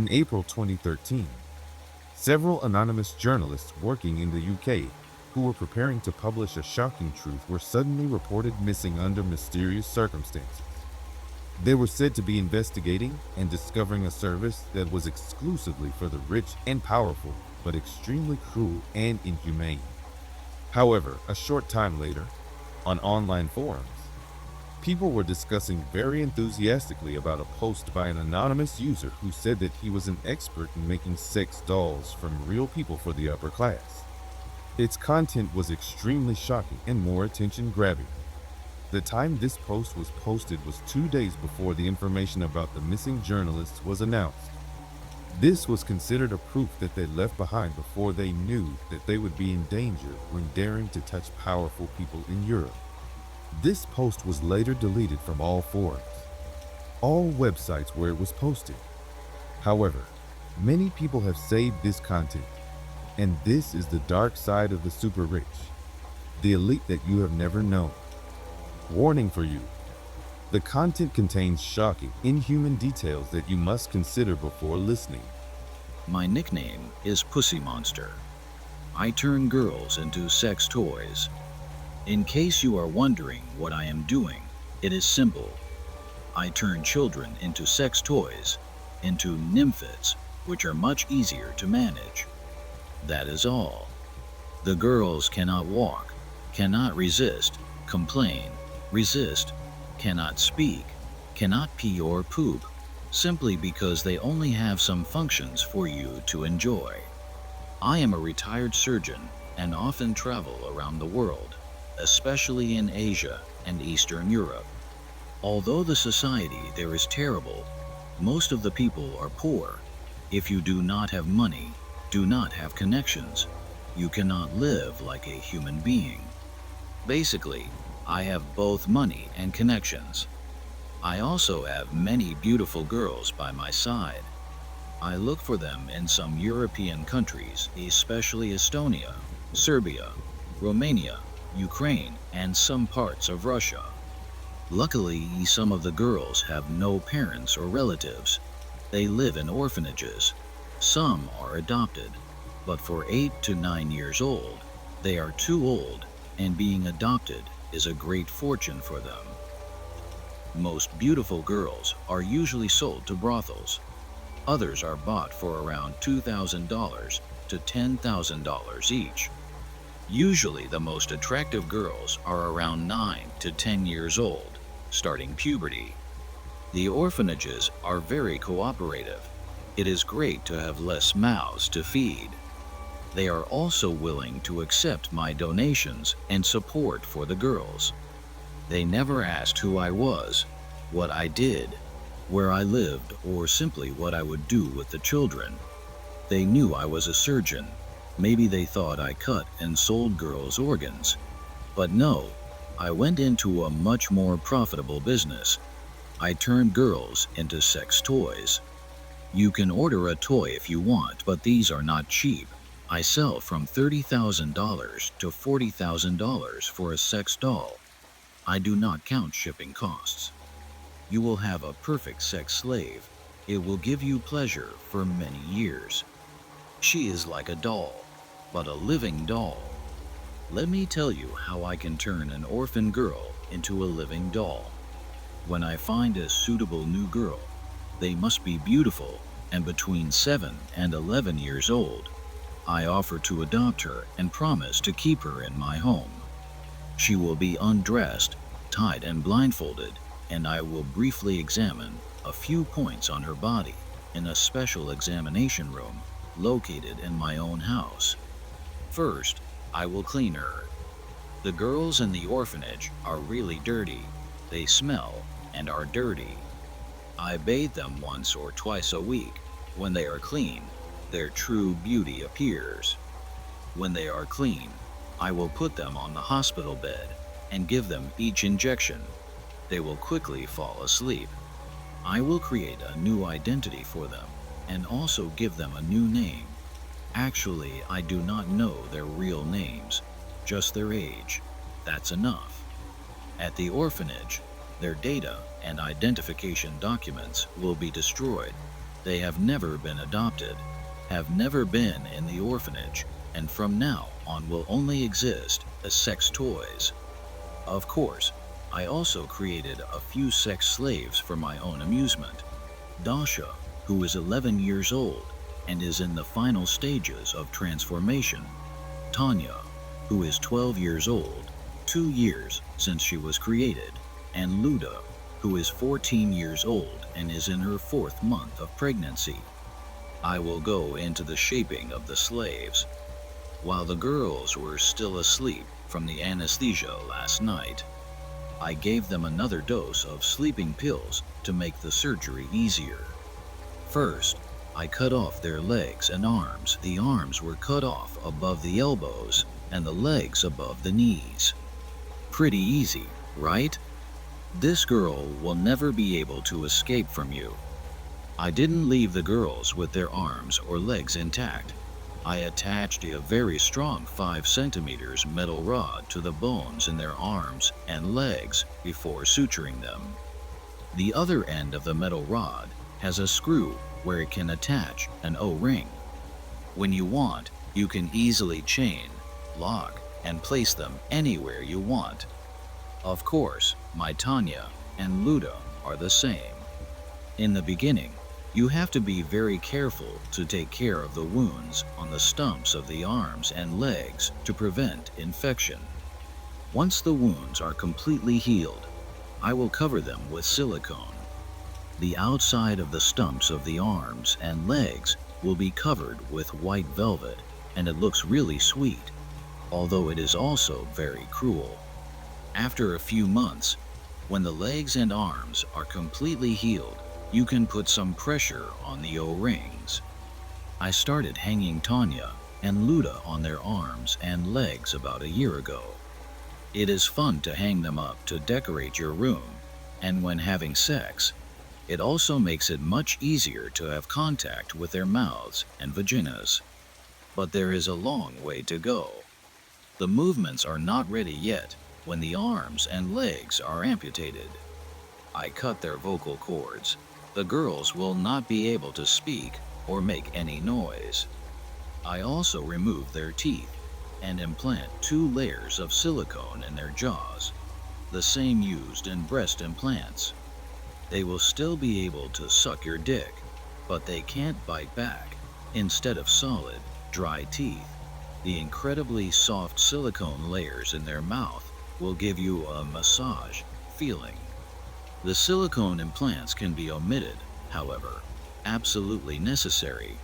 In April 2013, several anonymous journalists working in the UK who were preparing to publish a shocking truth were suddenly reported missing under mysterious circumstances. They were said to be investigating and discovering a service that was exclusively for the rich and powerful, but extremely cruel and inhumane. However, a short time later, on online forums, people were discussing very enthusiastically about a post by an anonymous user who said that he was an expert in making sex dolls from real people for the upper class. Its content was extremely shocking and more attention-grabbing. The time this post was posted was 2 days before the information about the missing journalists was announced. This was considered a proof that they left behind before they knew that they would be in danger when daring to touch powerful people in Europe. This post was later deleted from all forums, all websites where it was posted. However, many people have saved this content, and this is the dark side of the super rich, the elite that you have never known. Warning for you. The content contains shocking, inhuman details that you must consider before listening. My nickname is Pussy Monster. I turn girls into sex toys. In case you are wondering what I am doing, it is simple. I turn children into sex toys, into Numphets, which are much easier to manage. That is all. The girls cannot walk, cannot resist, complain, resist, cannot speak, cannot pee or poop, simply because they only have some functions for you to enjoy. I am a retired surgeon and often travel around the world, especially in Asia and Eastern Europe. Although the society there is terrible, most of the people are poor. If you do not have money, do not have connections, you cannot live like a human being. Basically, I have both money and connections. I also have many beautiful girls by my side. I look for them in some European countries, especially Estonia, Serbia, Romania, Ukraine, and some parts of Russia. Luckily, some of the girls have no parents or relatives. They live in orphanages. Some are adopted, but for 8 to 9 years old, they are too old, and being adopted is a great fortune for them. Most beautiful girls are usually sold to brothels. Others are bought for around $2,000 to $10,000 each. Usually the most attractive girls are around 9 to 10 years old, starting puberty. The orphanages are very cooperative. It is great to have less mouths to feed. They are also willing to accept my donations and support for the girls. They never asked who I was, what I did, where I lived, or simply what I would do with the children. They knew I was a surgeon. Maybe they thought I cut and sold girls' organs. But no, I went into a much more profitable business. I turned girls into sex toys. You can order a toy if you want, but these are not cheap. I sell from $30,000 to $40,000 for a sex doll. I do not count shipping costs. You will have a perfect sex slave. It will give you pleasure for many years. She is like a doll, but a living doll. Let me tell you how I can turn an orphan girl into a living doll. When I find a suitable new girl, they must be beautiful and between 7 and 11 years old. I offer to adopt her and promise to keep her in my home. She will be undressed, tied and blindfolded, and I will briefly examine a few points on her body in a special examination room located in my own house. First, I will clean her. The girls in the orphanage are really dirty. They smell and are dirty. I bathe them once or twice a week. When they are clean, their true beauty appears. When they are clean, I will put them on the hospital bed and give them each injection. They will quickly fall asleep. I will create a new identity for them and also give them a new name. Actually, I do not know their real names, just their age. That's enough. At the orphanage, their data and identification documents will be destroyed. They have never been adopted, have never been in the orphanage, and from now on will only exist as sex toys. Of course, I also created a few sex slaves for my own amusement. Dasha, who is 11 years old and is in the final stages of transformation. Tanya, who is 12 years old, 2 years since she was created, and Luda, who is 14 years old and is in her 4th month of pregnancy. I will go into the shaping of the slaves. While the girls were still asleep from the anesthesia last night, I gave them another dose of sleeping pills to make the surgery easier. First, I cut off their legs and arms. The arms were cut off above the elbows and the legs above the knees. Pretty easy, right? This girl will never be able to escape from you. I didn't leave the girls with their arms or legs intact. I attached a very strong 5 centimeters metal rod to the bones in their arms and legs before suturing them. The other end of the metal rod has a screw where it can attach an O-ring. When you want, you can easily chain, lock, and place them anywhere you want. Of course, my Tanya and Luda are the same. In the beginning, you have to be very careful to take care of the wounds on the stumps of the arms and legs to prevent infection. Once the wounds are completely healed, I will cover them with silicone. The outside of the stumps of the arms and legs will be covered with white velvet, and it looks really sweet, although it is also very cruel. After a few months, when the legs and arms are completely healed, you can put some pressure on the O-rings. I started hanging Tanya and Luda on their arms and legs about a year ago. It is fun to hang them up to decorate your room, and when having sex, it also makes it much easier to have contact with their mouths and vaginas. But there is a long way to go. The movements are not ready yet when the arms and legs are amputated. I cut their vocal cords. The girls will not be able to speak or make any noise. I also remove their teeth and implant 2 layers of silicone in their jaws, the same used in breast implants. They will still be able to suck your dick, but they can't bite back. Instead of solid, dry teeth, the incredibly soft silicone layers in their mouth will give you a massage feeling. The silicone implants can be omitted, however, absolutely necessary.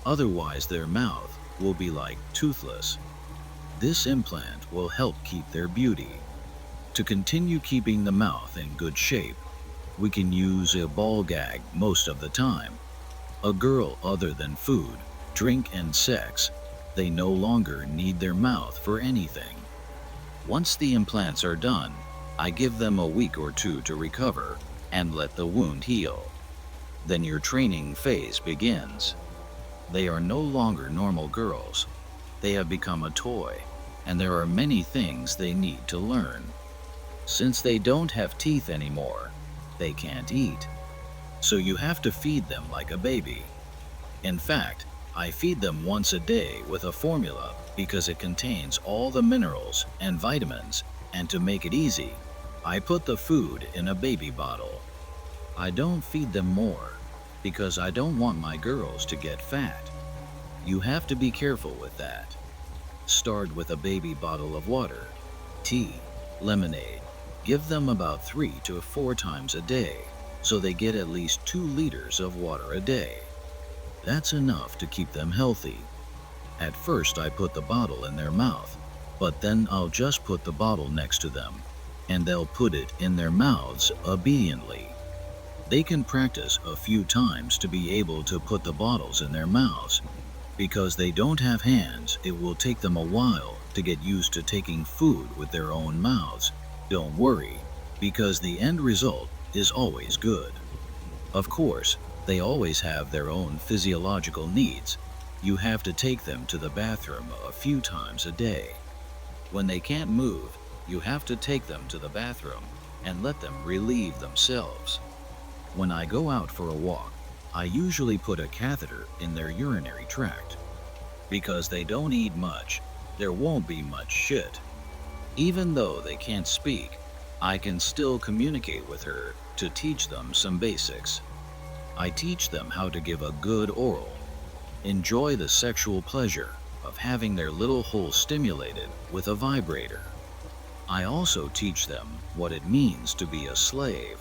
Otherwise their mouth will be like toothless. This implant will help keep their beauty. To continue keeping the mouth in good shape, we can use a ball gag most of the time. A girl other than food, drink, and sex, they no longer need their mouth for anything. Once the implants are done, I give them a week or 2 to recover and let the wound heal. Then your training phase begins. They are no longer normal girls. They have become a toy, and there are many things they need to learn. Since they don't have teeth anymore, they can't eat. So you have to feed them like a baby. In fact, I feed them once a day with a formula because it contains all the minerals and vitamins, and to make it easy, I put the food in a baby bottle. I don't feed them more because I don't want my girls to get fat. You have to be careful with that. Start with a baby bottle of water, tea, lemonade. Give them about 3 to 4 times a day, so they get at least 2 liters of water a day. That's enough to keep them healthy. At first I put the bottle in their mouth, but then I'll just put the bottle next to them, and they'll put it in their mouths obediently. They can practice a few times to be able to put the bottles in their mouths. Because they don't have hands, it will take them a while to get used to taking food with their own mouths. Don't worry, because the end result is always good. Of course, they always have their own physiological needs. You have to take them to the bathroom a few times a day. When they can't move, you have to take them to the bathroom and let them relieve themselves. When I go out for a walk, I usually put a catheter in their urinary tract. Because they don't eat much, there won't be much shit. Even though they can't speak, I can still communicate with her to teach them some basics. I teach them how to give a good oral, enjoy the sexual pleasure of having their little hole stimulated with a vibrator. I also teach them what it means to be a slave.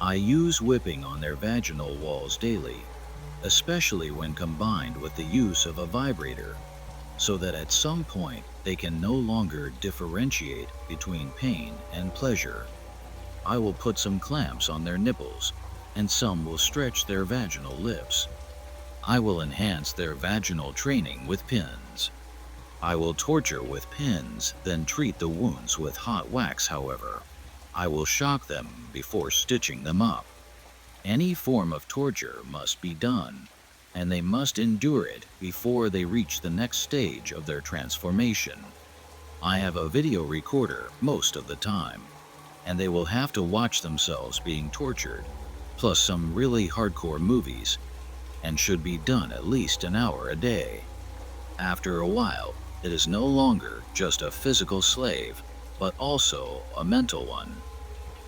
I use whipping on their vaginal walls daily, especially when combined with the use of a vibrator, so that at some point they can no longer differentiate between pain and pleasure. I will put some clamps on their nipples, and some will stretch their vaginal lips. I will enhance their vaginal training with pins. I will torture with pins, then treat the wounds with hot wax, however. I will shock them before stitching them up. Any form of torture must be done, and they must endure it before they reach the next stage of their transformation. I have a video recorder most of the time, and they will have to watch themselves being tortured, plus some really hardcore movies, and should be done at least an hour a day. After a while, it is no longer just a physical slave, but also a mental one.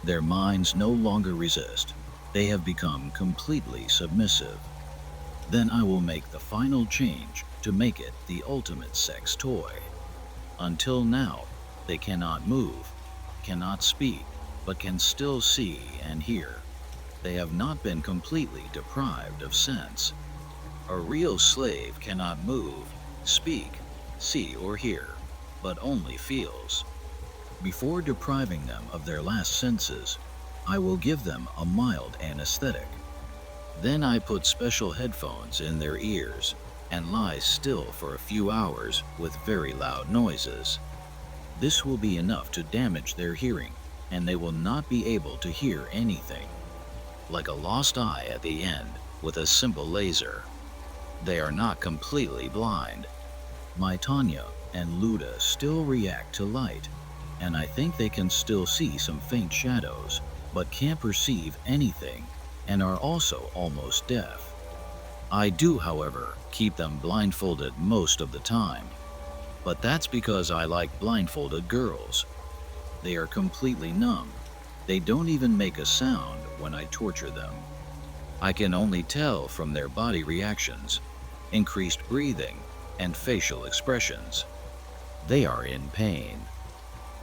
Their minds no longer resist. They have become completely submissive. Then I will make the final change to make it the ultimate sex toy. Until now, they cannot move, cannot speak, but can still see and hear. They have not been completely deprived of sense. A real slave cannot move, speak, see, or hear, but only feels. Before depriving them of their last senses, I will give them a mild anesthetic. Then I put special headphones in their ears and lie still for a few hours with very loud noises. This will be enough to damage their hearing, and they will not be able to hear anything. Like a lost eye at the end with a simple laser. They are not completely blind. My Tanya and Luda still react to light, and I think they can still see some faint shadows, but can't perceive anything, and are also almost deaf. I do, however, keep them blindfolded most of the time, but that's because I like blindfolded girls. They are completely numb. They don't even make a sound when I torture them. I can only tell from their body reactions, increased breathing, and facial expressions. They are in pain.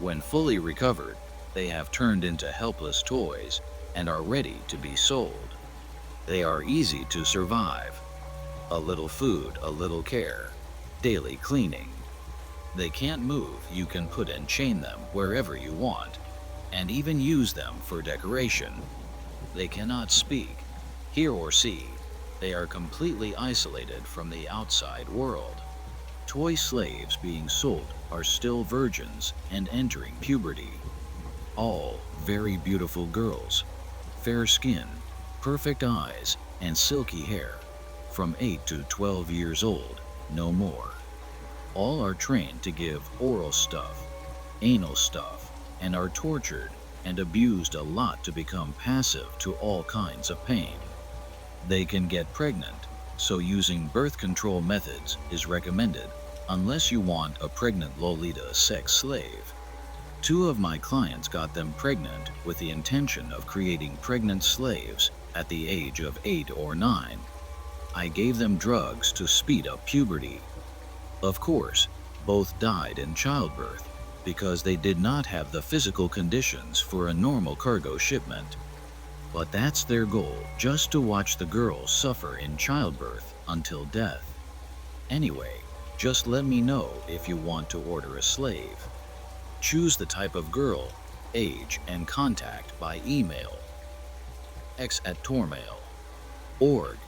When fully recovered, they have turned into helpless toys and are ready to be sold. They are easy to survive. A little food, a little care, daily cleaning. They can't move, you can put and chain them wherever you want, and even use them for decoration. They cannot speak, hear or see. They are completely isolated from the outside world. Toy slaves being sold are still virgins and entering puberty. All very beautiful girls, fair skin, perfect eyes, and silky hair, from 8 to 12 years old, no more. All are trained to give oral stuff, anal stuff, and are tortured and abused a lot to become passive to all kinds of pain. They can get pregnant, so using birth control methods is recommended unless you want a pregnant Lolita sex slave. 2 of my clients got them pregnant with the intention of creating pregnant slaves at the age of 8 or 9. I gave them drugs to speed up puberty. Of course, both died in childbirth because they did not have the physical conditions for a normal cargo shipment. But that's their goal, just to watch the girls suffer in childbirth until death. Anyway, just let me know if you want to order a slave. Choose the type of girl, age, and contact by email, x@tormail.org